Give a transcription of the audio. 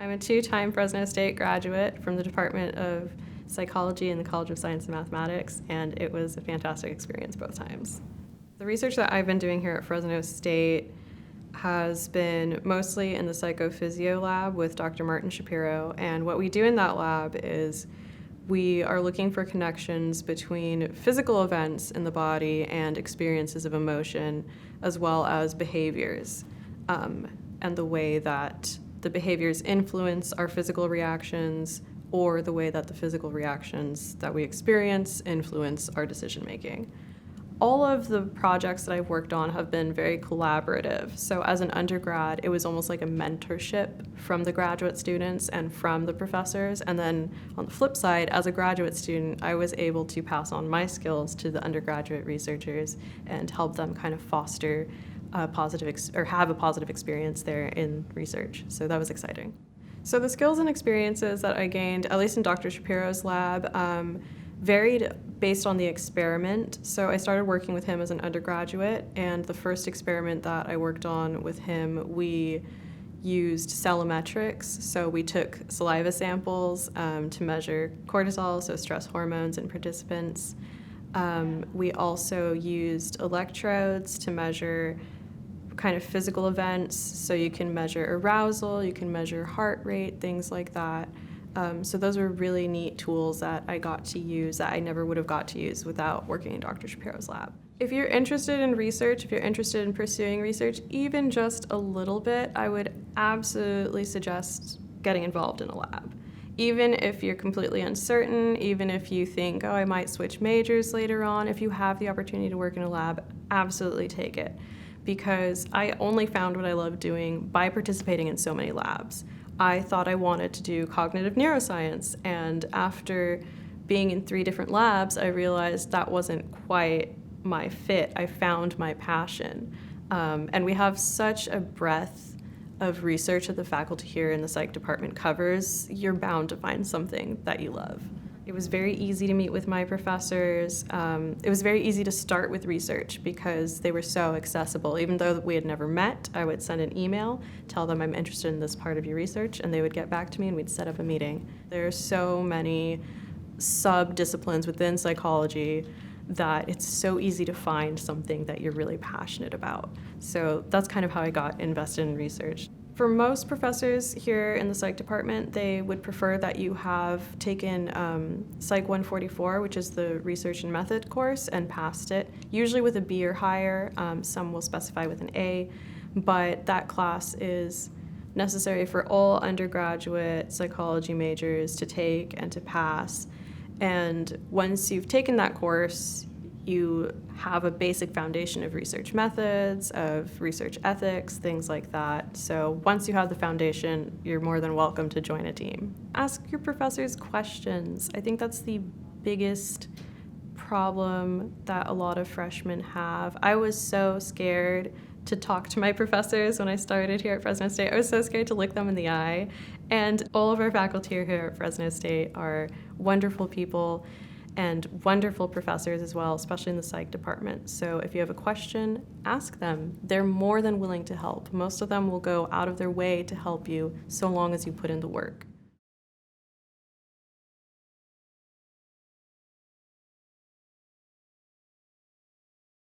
I'm a two-time Fresno State graduate from the Department of Psychology in the College of Science and Mathematics, and it was a fantastic experience both times. The research that I've been doing here at Fresno State has been mostly in the psychophysio lab with Dr. Martin Shapiro, and what we do in that lab is we are looking for connections between physical events in the body and experiences of emotion, as well as behaviors, and the way that the behaviors influence our physical reactions, or the way that the physical reactions that we experience influence our decision making. All of the projects that I've worked on have been very collaborative. So as an undergrad, it was almost like a mentorship from the graduate students and from the professors. And then on the flip side, as a graduate student, I was able to pass on my skills to the undergraduate researchers and help them kind of foster a positive have a positive experience there in research. So that was exciting. So the skills and experiences that I gained, at least in Dr. Shapiro's lab, varied based on the experiment. So I started working with him as an undergraduate, and the first experiment that I worked on with him, we used cellometrics. So we took saliva samples to measure cortisol, so stress hormones in participants. We also used electrodes to measure kind of physical events, so you can measure arousal, you can measure heart rate, things like that. So those were really neat tools that I got to use that I never would have got to use without working in Dr. Shapiro's lab. If you're interested in research, if you're interested in pursuing research, even just a little bit, I would absolutely suggest getting involved in a lab. Even if you're completely uncertain, even if you think, oh, I might switch majors later on, if you have the opportunity to work in a lab, absolutely take it. Because I only found what I love doing by participating in so many labs. I thought I wanted to do cognitive neuroscience, and after being in 3 different labs, I realized that wasn't quite my fit. I found my passion. And we have such a breadth of research that the faculty here in the psych department covers. You're bound to find something that you love. It was very easy to meet with my professors. It was very easy to start with research because they were so accessible. Even though we had never met, I would send an email, tell them I'm interested in this part of your research, and they would get back to me and we'd set up a meeting. There are so many sub-disciplines within psychology that it's so easy to find something that you're really passionate about. So that's kind of how I got invested in research. For most professors here in the psych department, they would prefer that you have taken Psych 144, which is the research and method course, and passed it, usually with a B or higher. Some will specify with an A, but that class is necessary for all undergraduate psychology majors to take and to pass. And once you've taken that course, you have a basic foundation of research methods, of research ethics, things like that. So once you have the foundation, you're more than welcome to join a team. Ask your professors questions. I think that's the biggest problem that a lot of freshmen have. I was so scared to talk to my professors when I started here at Fresno State. I was so scared to look them in the eye. And all of our faculty here at Fresno State are wonderful people and wonderful professors as well, especially in the psych department. So if you have a question, ask them. They're more than willing to help. Most of them will go out of their way to help you so long as you put in the work.